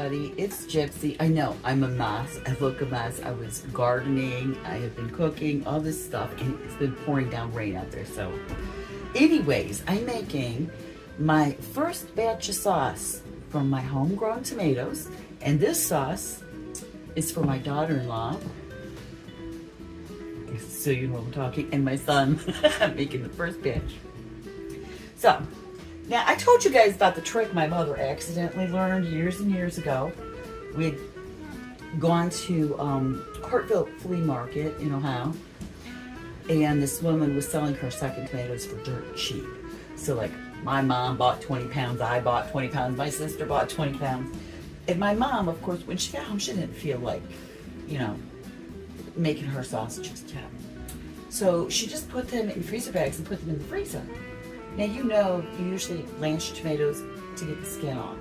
everybody. It's Gypsy. I know I'm a mess. I look a mess. I was gardening. I have been cooking, all this stuff, and it's been pouring down rain out there. So, anyways, I'm making my first batch of sauce from my homegrown tomatoes, and this sauce is for my daughter-in-law. So you know what I'm talking, and my son. I'm making the first batch. So. Now, I told you guys about the trick my mother accidentally learned years and years ago. We'd gone to Hartville Flea Market in Ohio, and this woman was selling her second tomatoes for dirt cheap. So, like, my mom bought 20 pounds, I bought 20 pounds, my sister bought 20 pounds. And my mom, of course, when she got home, she didn't feel like, you know, making her sausages yet. So she just put them in freezer bags and put them in the freezer. Now, you know, you usually blanch tomatoes to get the skin off.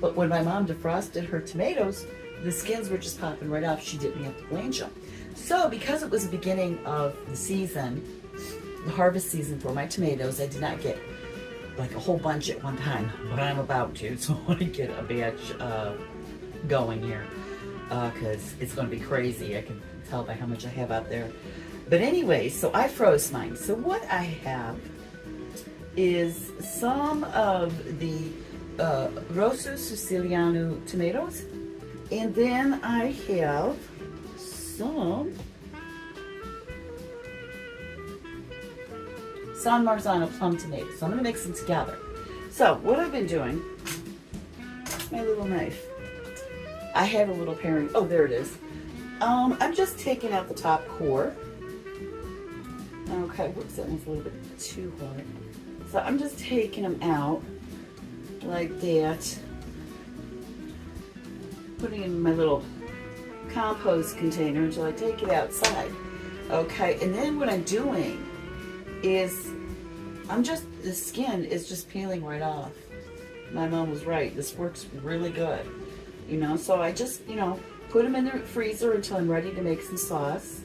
But when my mom defrosted her tomatoes, the skins were just popping right off. She didn't have to blanch them. So because it was the beginning of the season, the harvest season for my tomatoes, I did not get like a whole bunch at one time, but I'm about to. So I want to get a batch going here because it's going to be crazy. I can tell by how much I have out there. But anyway, so I froze mine. So what I have is some of the Rosso Siciliano tomatoes. And then I have some San Marzano plum tomatoes. So I'm going to mix them together. So what I've been doing, my little knife. I had a little paring. Oh, there it is. I'm just taking out the top core. Okay, whoops, that one's a little bit too hard. So I'm just taking them out like that. Putting it in my little compost container until I take it outside. Okay, and then what I'm doing is the skin is just peeling right off. My mom was right. This works really good. You know, so I just, you know, put them in the freezer until I'm ready to make some sauce.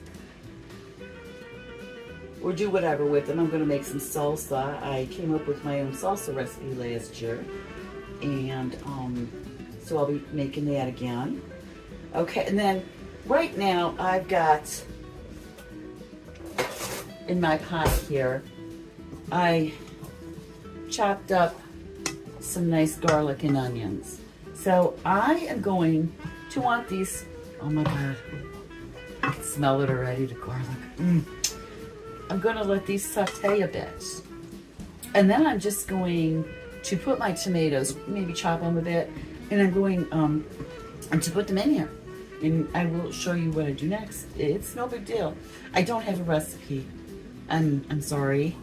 Or do whatever with them. I'm going to make some salsa. I came up with my own salsa recipe last year. And so I'll be making that again. Okay, and then right now I've got in my pot here, I chopped up some nice garlic and onions. So I am going to want these, oh my God, I can smell it already, the garlic. I'm going to let these saute a bit. And then I'm just going to put my tomatoes, maybe chop them a bit, and I'm going to put them in here. And I will show you what I do next. It's no big deal. I don't have a recipe. I'm sorry.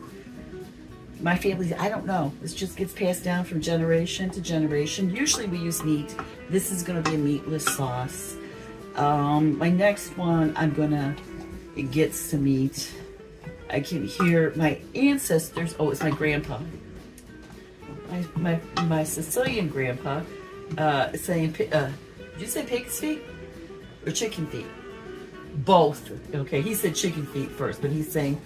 My family, I don't know. This just gets passed down from generation to generation. Usually we use meat. This is going to be a meatless sauce. My next one, I'm going to get some meat. I can hear my ancestors, oh, it's my grandpa, my Sicilian grandpa, saying, did you say pig's feet or chicken feet? Both. Okay, he said chicken feet first, but he's saying,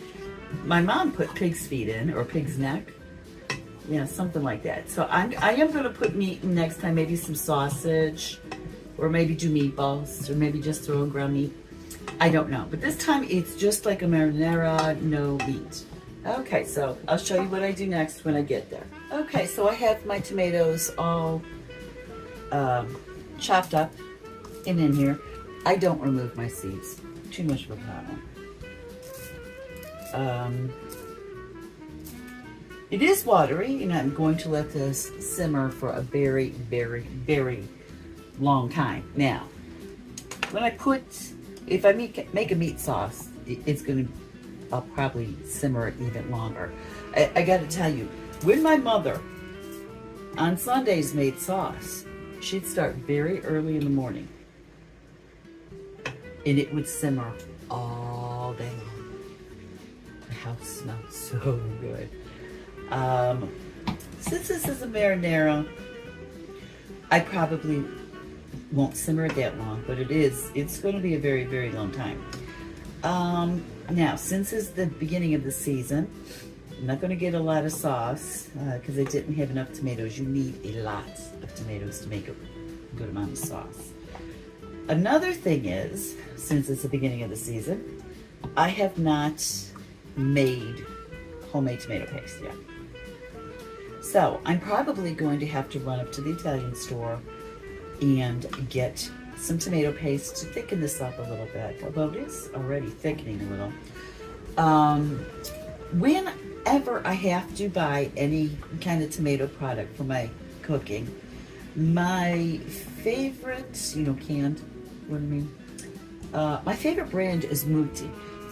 my mom put pig's feet in, or pig's neck. Yeah, something like that. So I am going to put meat in next time, maybe some sausage, or maybe do meatballs, or maybe just throw in ground meat. I don't know, but this time it's just like a marinara, no meat. Okay, so I'll show you what I do next when I get there. Okay, so I have my tomatoes all chopped up and in here. I don't remove my seeds. Too much of a problem. It is watery, and I'm going to let this simmer for a very, very, very long time. Now, when I put, if I make a meat sauce, it's going to, I'll probably simmer it even longer. I got to tell you, when my mother on Sundays made sauce, she'd start very early in the morning, and it would simmer all day long. The house smells so good. Since this is a marinara, I probably won't simmer it that long, but it's going to be a very, very long time. Now, since it's the beginning of the season, I'm not going to get a lot of sauce because I didn't have enough tomatoes. You need a lot of tomatoes to make a good amount of sauce. Another thing is, since it's the beginning of the season, I have not made homemade tomato paste yet. So I'm probably going to have to run up to the Italian store and get some tomato paste to thicken this up a little bit, although it is already thickening a little. Whenever I have to buy any kind of tomato product for my cooking, my favorite, canned, what do I mean? My favorite brand is Mutti.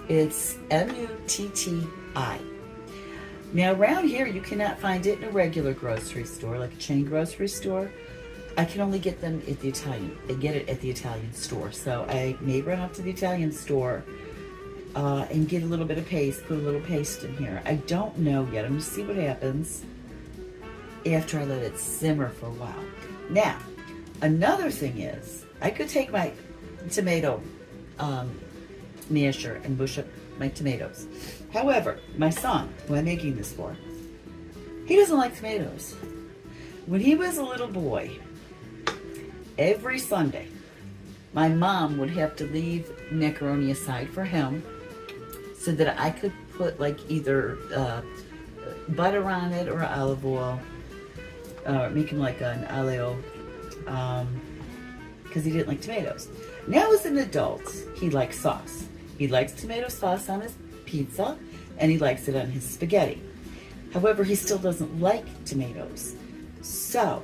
It's M-U-T-T-I. Now around here, you cannot find it in a regular grocery store, like a chain grocery store. I can only get them at the Italian store. So I may run up to the Italian store and get a little bit of paste, put a little paste in here. I don't know yet. I'm gonna see what happens after I let it simmer for a while. Now, another thing is, I could take my tomato masher and mush up my tomatoes. However, my son, who I'm making this for, he doesn't like tomatoes. When he was a little boy, every Sunday, my mom would have to leave macaroni aside for him so that I could put like either butter on it or olive oil, or make him like an alio, because he didn't like tomatoes. Now as an adult, he likes sauce. He likes tomato sauce on his pizza, and he likes it on his spaghetti. However, he still doesn't like tomatoes. So,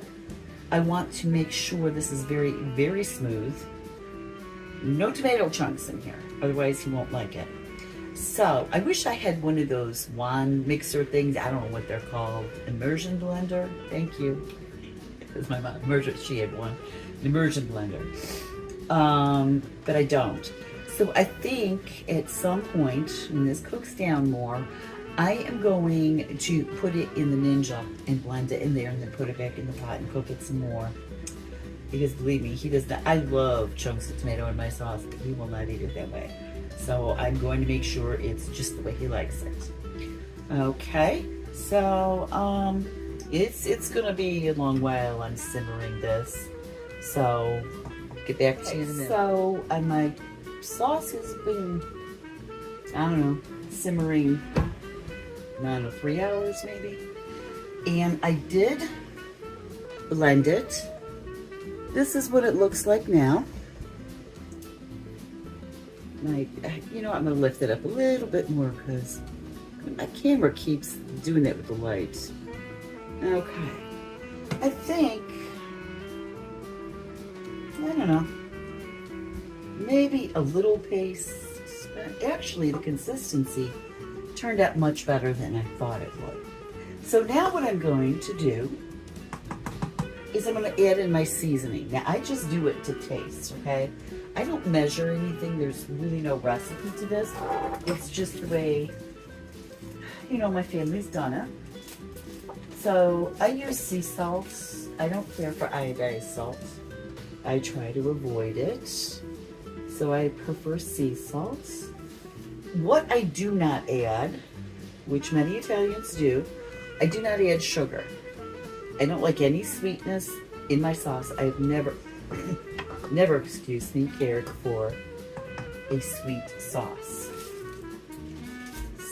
I want to make sure this is very, very smooth. No tomato chunks in here, otherwise he won't like it. So, I wish I had one of those wand mixer things. I don't know what they're called. Immersion blender? Thank you. Because my mom, she had one. An immersion blender. But I don't. So I think at some point, when this cooks down more, I am going to put it in the Ninja and blend it in there and then put it back in the pot and cook it some more. Because believe me, he does not. I love chunks of tomato in my sauce, but he will not eat it that way. So I'm going to make sure it's just the way he likes it. Okay, so it's gonna be a long while I'm simmering this. So get back to you in a minute. So my sauce has been, I don't know, simmering, I don't know, 3 hours maybe. And I did blend it. This is what it looks like now. I'm gonna lift it up a little bit more because my camera keeps doing that with the light. Okay. I think, I don't know, maybe a little paste. Actually, the consistency turned out much better than I thought it would. So now what I'm going to do is I'm going to add in my seasoning. Now, I just do it to taste, okay? I don't measure anything. There's really no recipe to this. It's just the way, my family's done it. So I use sea salt. I don't care for iodized salt. I try to avoid it. So I prefer sea salt. What I do not add, which many Italians do, I do not add sugar. I don't like any sweetness in my sauce. I've never, cared for a sweet sauce.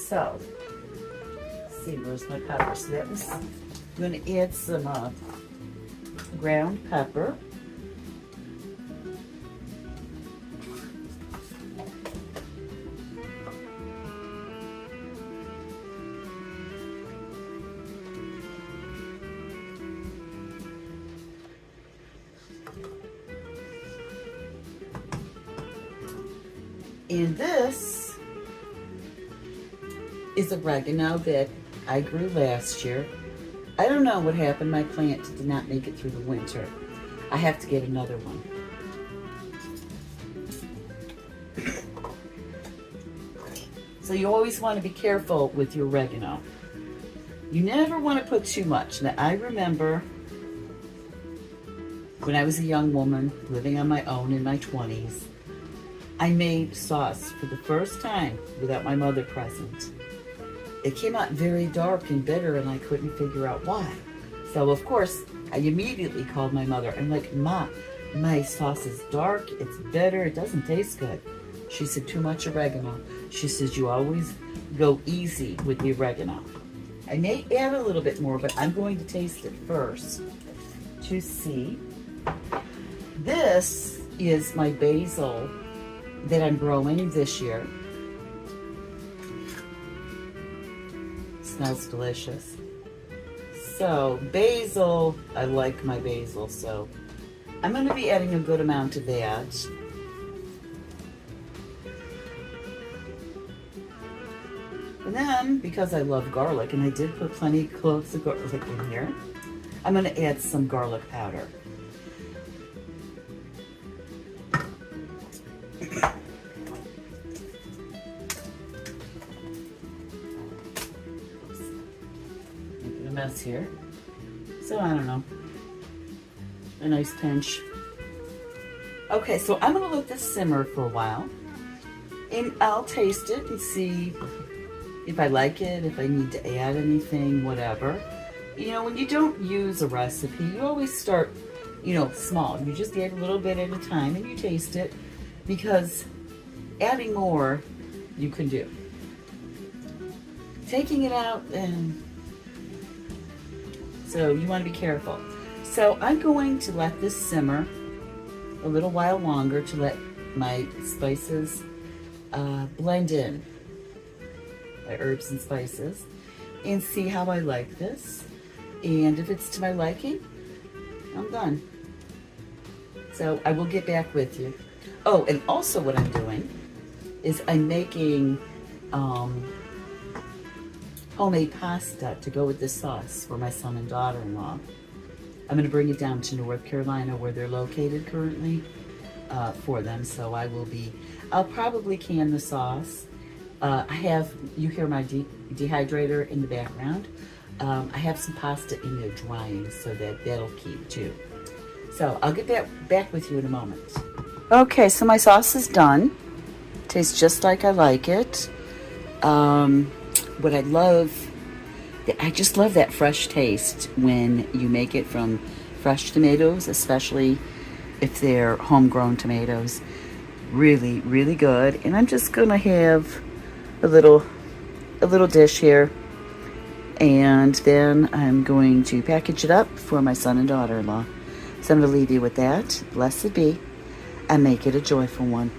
So, let's see, where's my pepper? So that was, I'm going to add some ground pepper. And this is oregano that I grew last year. I don't know what happened. My plant did not make it through the winter. I have to get another one. So you always want to be careful with your oregano. You never want to put too much. Now, I remember when I was a young woman living on my own in my 20s, I made sauce for the first time without my mother present it came out very dark and bitter, and I couldn't figure out why. So of course, I immediately called my mother. I'm like, Ma, my sauce is dark, it's bitter, it doesn't taste good. She said, too much oregano. She says, you always go easy with the oregano. I may add a little bit more, but I'm going to taste it first to see. This is my basil that I'm growing this year. Smells delicious. So basil, I like my basil, so I'm going to be adding a good amount of that. And then, because I love garlic, and I did put plenty of cloves of garlic in here, I'm going to add some garlic powder. Making a mess here. So, I don't know. A nice pinch. Okay, so I'm going to let this simmer for a while. And I'll taste it and see if I like it, if I need to add anything, whatever. You know, when you don't use a recipe, you always start, you know, small. You just add a little bit at a time and you taste it, because adding more you can do. Taking it out, and so you want to be careful. So I'm going to let this simmer a little while longer to let my spices blend in. My herbs and spices, and see how I like this. And if it's to my liking, I'm done. So I will get back with you. Oh, and also what I'm doing is I'm making homemade pasta to go with this sauce for my son and daughter-in-law. I'm going to bring it down to North Carolina, where they're located currently, for them. So I'll probably can the sauce. You hear my dehydrator in the background. I have some pasta in there drying, so that'll keep too. So I'll get back with you in a moment. Okay, so my sauce is done. Tastes just like I like it. What I love, I just love that fresh taste when you make it from fresh tomatoes, especially if they're homegrown tomatoes. Really, really good. And I'm just gonna have a little dish here, and then I'm going to package it up for my son and daughter-in-law. So I'm going to leave you with that. Blessed be, and make it a joyful one.